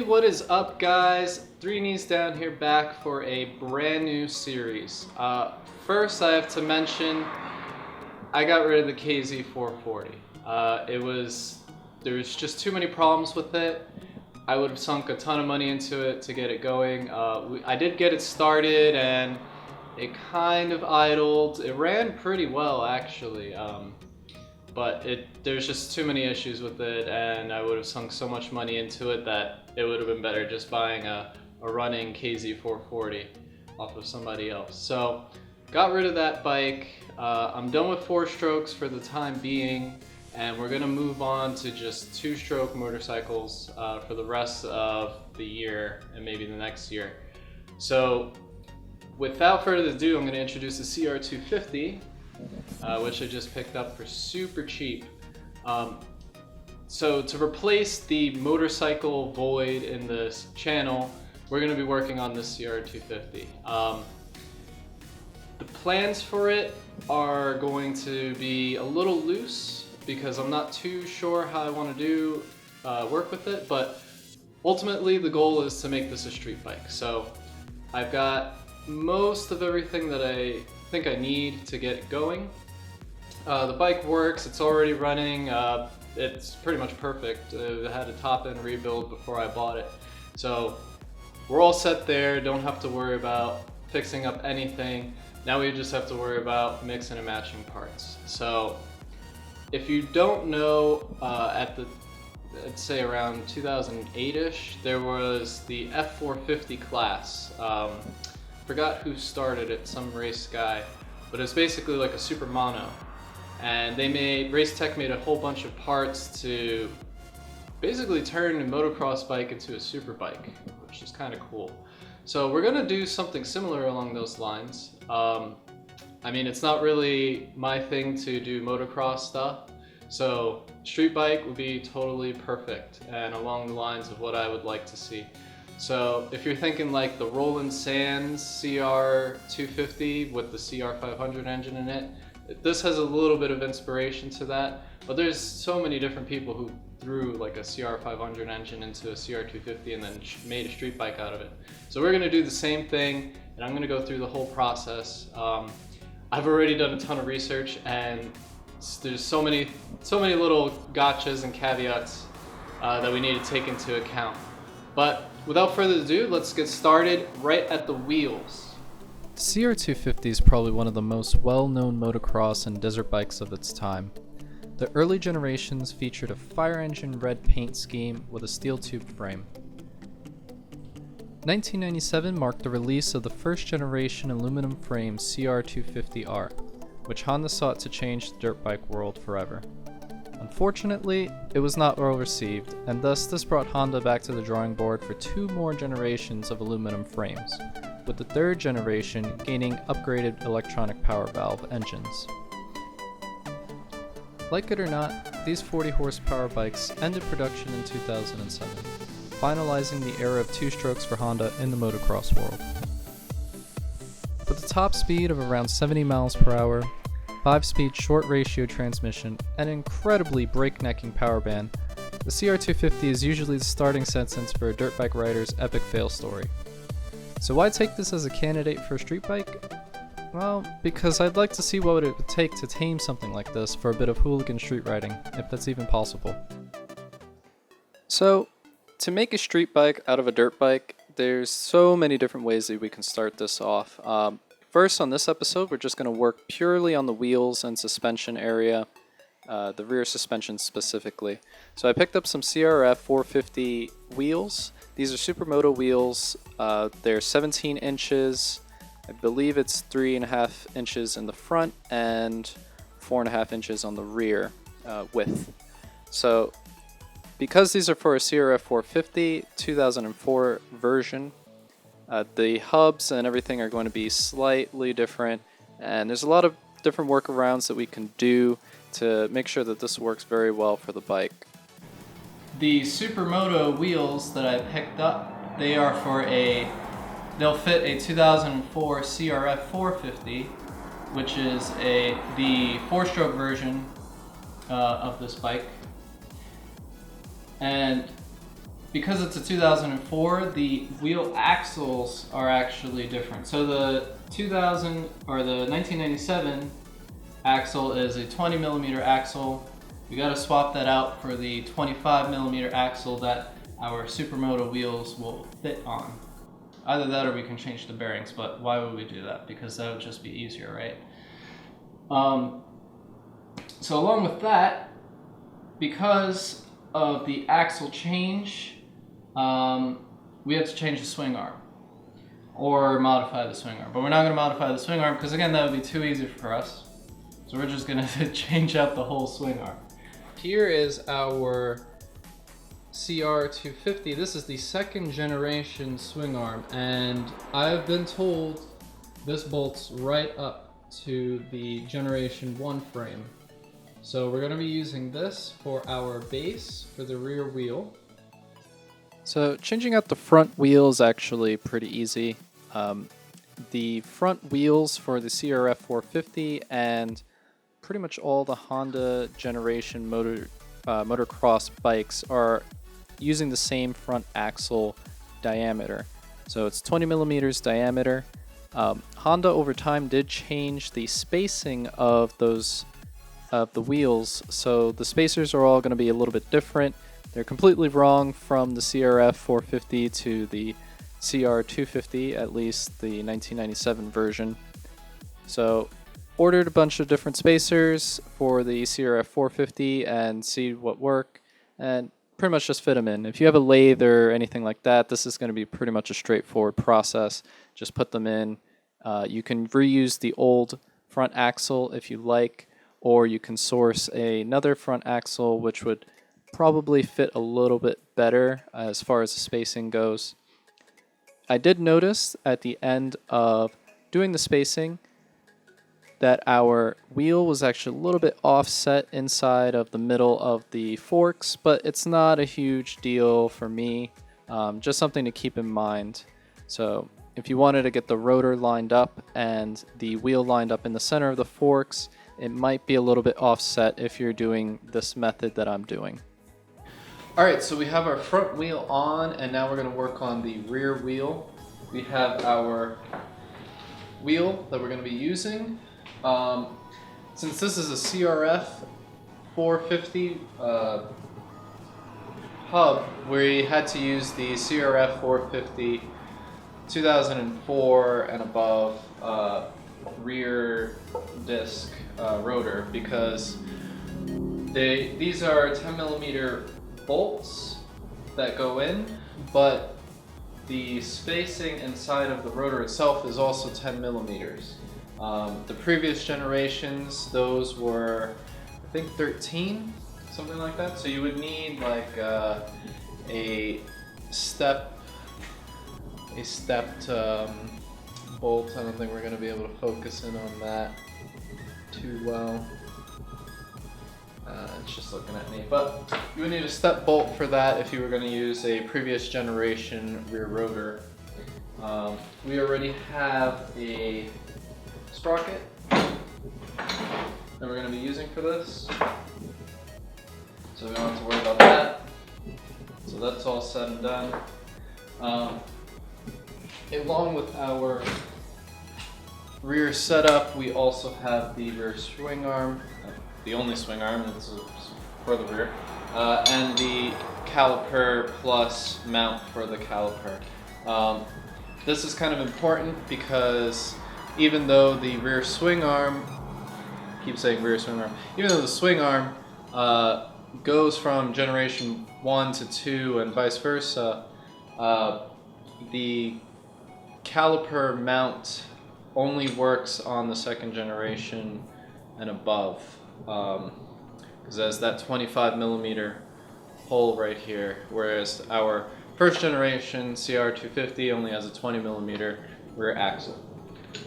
what is up, guys? Three Knees Down here, back for a brand new series. First, I have to mention I got rid of the KZ440. There was just too many problems with it. I would have sunk a ton of money into it to get it going. I did get it started and it kind of idled. It ran pretty well, actually. But there's just too many issues with it, and I would have sunk so much money into it that it would have been better just buying a running KZ440 off of somebody else. So got rid of that bike. I'm done with 4-strokes for the time being, and we're gonna move on to just 2-stroke motorcycles for the rest of the year and maybe the next year. So without further ado, I'm gonna introduce the CR250. Which I just picked up for super cheap. So to replace the motorcycle void in this channel, we're going to be working on this CR250. The plans for it are going to be a little loose because I'm not too sure how I want to do work with it, but ultimately the goal is to make this a street bike. So I've got most of everything that I think I need to get it going. The bike works, it's already running, it's pretty much perfect. I had a top-end rebuild before I bought it. So we're all set there, don't have to worry about fixing up anything. Now we just have to worry about mixing and matching parts. So if you don't know, I'd say around 2008-ish, there was the F450 class. Forgot who started it, some race guy, but it's basically like a Supermoto. And Race Tech made a whole bunch of parts to basically turn a motocross bike into a super bike, which is kind of cool. So we're gonna do something similar along those lines. I mean, it's not really my thing to do motocross stuff, so street bike would be totally perfect and along the lines of what I would like to see. So if you're thinking like the Roland Sands CR250 with the CR500 engine in it, this has a little bit of inspiration to that, but there's so many different people who threw like a CR500 engine into a CR250 and then made a street bike out of it. So we're gonna do the same thing, and I'm gonna go through the whole process. I've already done a ton of research, and there's so many little gotchas and caveats that we need to take into account. But without further ado, let's get started right at the wheels. The CR250 is probably one of the most well-known motocross and desert bikes of its time. The early generations featured a fire engine red paint scheme with a steel tube frame. 1997 marked the release of the first generation aluminum frame CR250R, which Honda sought to change the dirt bike world forever. Unfortunately, it was not well received, and thus this brought Honda back to the drawing board for 2 more generations of aluminum frames, with the 3rd generation gaining upgraded electronic power valve engines. Like it or not, these 40 horsepower bikes ended production in 2007, finalizing the era of 2-strokes for Honda in the motocross world. With a top speed of around 70 miles per hour, 5-speed short ratio transmission, and incredibly breaknecking power band, the CR250 is usually the starting sentence for a dirt bike rider's epic fail story. So why take this as a candidate for a street bike? Well, because I'd like to see what it would take to tame something like this for a bit of hooligan street riding, if that's even possible. So, to make a street bike out of a dirt bike, there's so many different ways that we can start this off. First, on this episode, we're just going to work purely on the wheels and suspension area, the rear suspension specifically. So I picked up some CRF450 wheels. These are Supermoto wheels. They're 17 inches. I believe it's 3.5 inches in the front and 4.5 inches on the rear width. So because these are for a CRF450 2004 version, the hubs and everything are going to be slightly different, and there's a lot of different workarounds that we can do to make sure that this works very well for the bike. The Supermoto wheels that I picked up, they'll fit a 2004 CRF450, which is the 4-stroke version of this bike. And because it's a 2004, the wheel axles are actually different. So the 1997 axle is a 20 millimeter axle. We got to swap that out for the 25 millimeter axle that our Supermoto wheels will fit on. Either that or we can change the bearings, but why would we do that? Because that would just be easier, right? So along with that, because of the axle change, we have to change the swing arm or modify the swing arm. But we're not going to modify the swing arm because, again, that would be too easy for us. So we're just going to change out the whole swing arm. Here is our CR250. This is the second generation swing arm, and I've been told this bolts right up to the generation 1 frame. So we're going to be using this for our base for the rear wheel. So changing out the front wheel is actually pretty easy. The front wheels for the CRF450 and pretty much all the Honda generation motocross bikes are using the same front axle diameter. So it's 20 millimeters diameter. Honda over time did change the spacing of the wheels, so the spacers are all going to be a little bit different. They're completely wrong from the CRF450 to the CR250, at least the 1997 version. So ordered a bunch of different spacers for the CRF450 and see what work, and pretty much just fit them in. If you have a lathe or anything like that, this is going to be pretty much a straightforward process. Just put them in. You can reuse the old front axle if you like, or you can source another front axle which would probably fit a little bit better as far as the spacing goes. I did notice at the end of doing the spacing that our wheel was actually a little bit offset inside of the middle of the forks, but it's not a huge deal for me, just something to keep in mind. So if you wanted to get the rotor lined up and the wheel lined up in the center of the forks, it might be a little bit offset if you're doing this method that I'm doing. Alright, so we have our front wheel on, and now we're going to work on the rear wheel. We have our wheel that we're going to be using. Since this is a CRF 450 hub, we had to use the CRF 450 2004 and above rear disc rotor, because these are 10 millimeter bolts that go in, but the spacing inside of the rotor itself is also 10 millimeters. The previous generations, those were, I think, 13, something like that. So you would need like a stepped bolt. I don't think we're going to be able to focus in on that too well. It's just looking at me, but you would need a step bolt for that if you were going to use a previous generation rear rotor. We already have a sprocket that we're going to be using for this, so we don't have to worry about that. So that's all said and done. Along with our rear setup, we also have the rear swing arm, the only swing arm that's for the rear, and the caliper plus mount for the caliper. This is kind of important because even though the rear swing arm, keep saying rear swing arm, even though the swing arm goes from generation 1 to 2 and vice versa, the caliper mount only works on the second generation and above, because there's that 25 millimeter hole right here, whereas our first generation CR250 only has a 20 millimeter rear axle.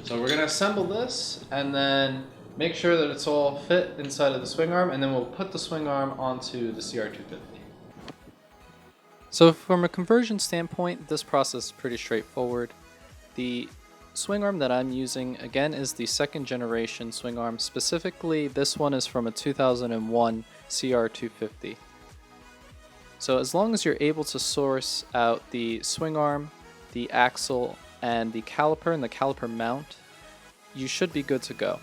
So we're going to assemble this and then make sure that it's all fit inside of the swing arm, and then we'll put the swing arm onto the CR250. So from a conversion standpoint, this process is pretty straightforward. The swing arm that I'm using, again, is the second generation swing arm. Specifically, this one is from a 2001 CR250. So as long as you're able to source out the swing arm, the axle, and the caliper mount, you should be good to go.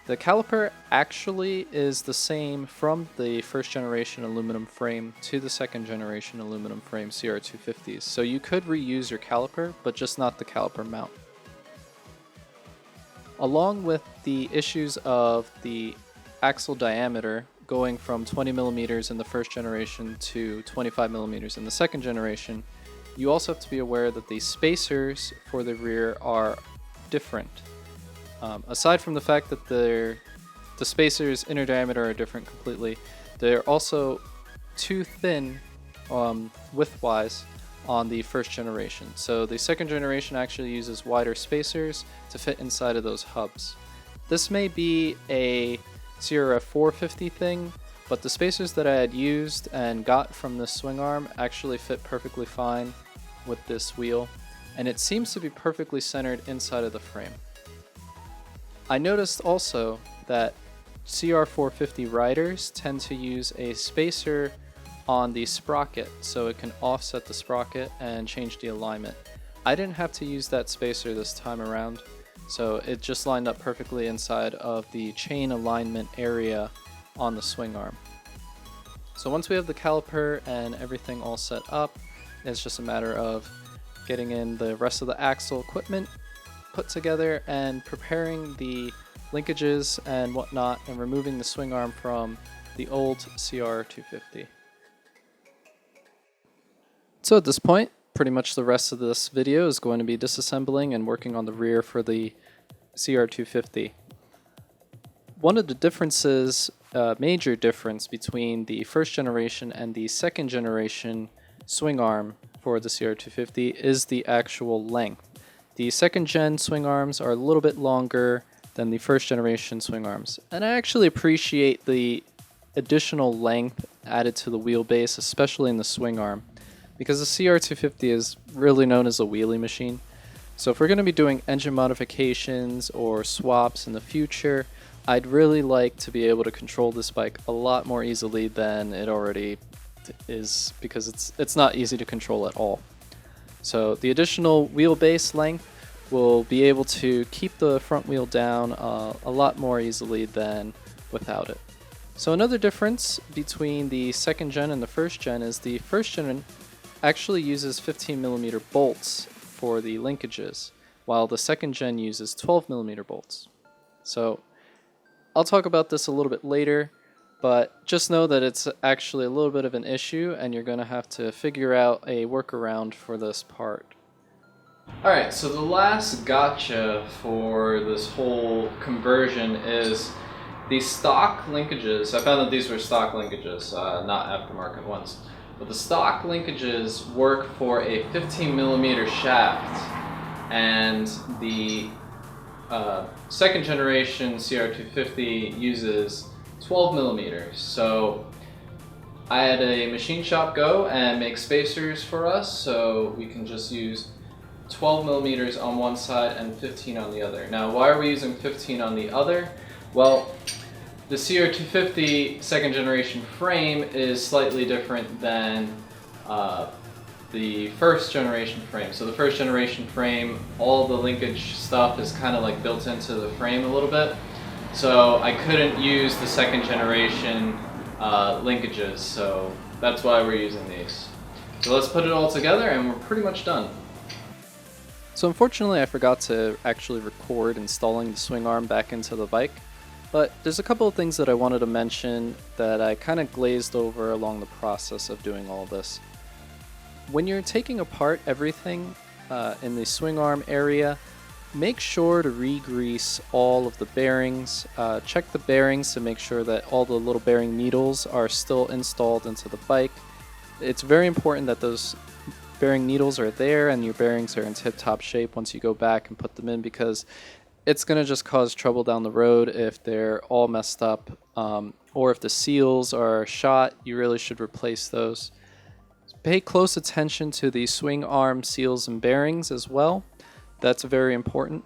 The caliper actually is the same from the first generation aluminum frame to the second generation aluminum frame CR250s. So you could reuse your caliper, but just not the caliper mount. Along with the issues of the axle diameter going from 20 millimeters in the first generation to 25 millimeters in the second generation, you also have to be aware that the spacers for the rear are different. Aside from the fact that the spacers inner diameter are different completely, they're also too thin width-wise on the first generation. So the second generation actually uses wider spacers to fit inside of those hubs. This may be a CR250 thing, but the spacers that I had used and got from this swing arm actually fit perfectly fine with this wheel, and it seems to be perfectly centered inside of the frame. I noticed also that CR450 riders tend to use a spacer on the sprocket so it can offset the sprocket and change the alignment. I didn't have to use that spacer this time around, so it just lined up perfectly inside of the chain alignment area on the swing arm. So once we have the caliper and everything all set up, it's just a matter of getting in the rest of the axle equipment put together and preparing the linkages and whatnot and removing the swing arm from the old CR250. So at this point, pretty much the rest of this video is going to be disassembling and working on the rear for the CR250. One of the differences, major difference between the first generation and the second generation swing arm for the CR250 is the actual length. The second gen swing arms are a little bit longer than the first generation swing arms, and I actually appreciate the additional length added to the wheelbase, especially in the swing arm, because the CR250 is really known as a wheelie machine. So if we're going to be doing engine modifications or swaps in the future, I'd really like to be able to control this bike a lot more easily than it already is, because it's not easy to control at all. So the additional wheelbase length will be able to keep the front wheel down a lot more easily than without it. So another difference between the second gen and the first gen is the first gen actually uses 15mm bolts for the linkages, while the second gen uses 12mm bolts. So I'll talk about this a little bit later, but just know that it's actually a little bit of an issue and you're going to have to figure out a workaround for this part. Alright, so the last gotcha for this whole conversion is the stock linkages. I found that these were stock linkages, not aftermarket ones. But the stock linkages work for a 15mm shaft, and the second generation CR250 uses 12mm. So I had a machine shop go and make spacers for us, so we can just use 12mm on one side and 15 on the other. Now, why are we using 15 on the other? Well, the CR250 second generation frame is slightly different than the first generation frame. So the first generation frame, all the linkage stuff is kind of like built into the frame a little bit. So I couldn't use the second generation linkages, so that's why we're using these. So let's put it all together and we're pretty much done. So unfortunately I forgot to actually record installing the swing arm back into the bike, but there's a couple of things that I wanted to mention that I kind of glazed over along the process of doing all this. When you're taking apart everything in the swing arm area, make sure to re-grease all of the bearings. Check the bearings to make sure that all the little bearing needles are still installed into the bike. It's very important that those bearing needles are there and your bearings are in tip-top shape once you go back and put them in, because it's going to just cause trouble down the road if they're all messed up, or if the seals are shot. You really should replace those. Pay close attention to the swing arm seals and bearings as well. That's very important.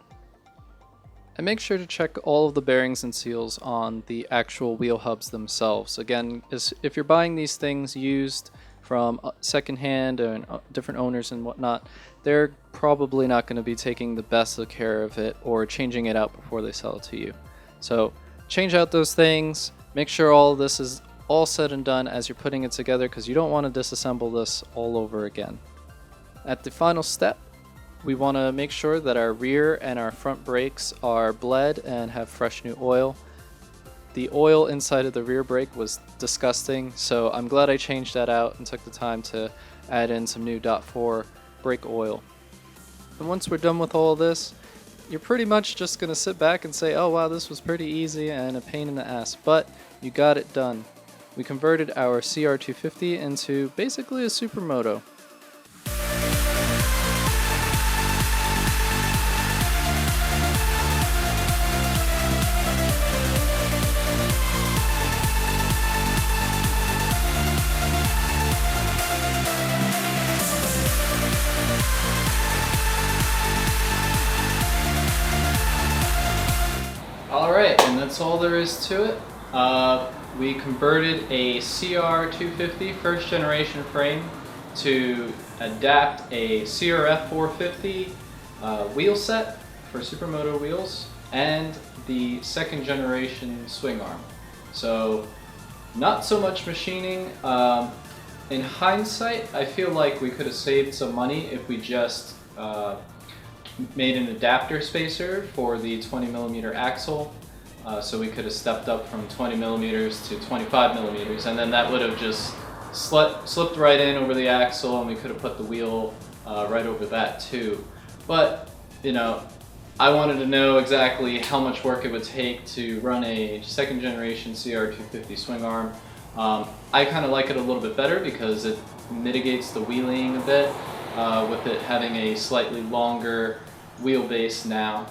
And make sure to check all of the bearings and seals on the actual wheel hubs themselves. Again, if you're buying these things used from secondhand and different owners and whatnot, they're probably not going to be taking the best of care of it or changing it out before they sell it to you. So change out those things, make sure all of this is all said and done as you're putting it together, because you don't want to disassemble this all over again. At the final step, we want to make sure that our rear and our front brakes are bled and have fresh new oil. The oil inside of the rear brake was disgusting, so I'm glad I changed that out and took the time to add in some new .4 brake oil. And once we're done with all of this, you're pretty much just going to sit back and say, oh wow, this was pretty easy and a pain in the ass, but you got it done. We converted our CR250 into basically a Supermoto. Alright, and that's all there is to it. We converted a CR250 first generation frame to adapt a CRF450 wheel set for Supermoto wheels and the second generation swing arm. So not so much machining. In hindsight, I feel like we could have saved some money if we just made an adapter spacer for the 20mm axle, so we could have stepped up from 20mm to 25mm, and then that would have just slipped right in over the axle, and we could have put the wheel right over that too. But you know, I wanted to know exactly how much work it would take to run a second generation CR250 swing arm. I kind of like it a little bit better because it mitigates the wheeling a bit, with it having a slightly longer wheelbase now,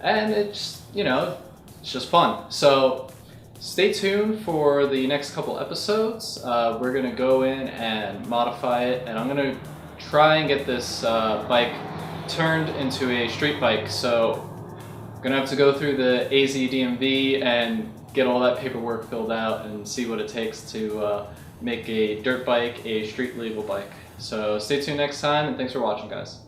and it's, you know, it's just fun. So stay tuned for the next couple episodes. We're gonna go in and modify it, and I'm gonna try and get this bike turned into a street bike. So I'm gonna have to go through the AZ DMV and get all that paperwork filled out and see what it takes to make a dirt bike a street legal bike. So stay tuned next time, and thanks for watching, guys.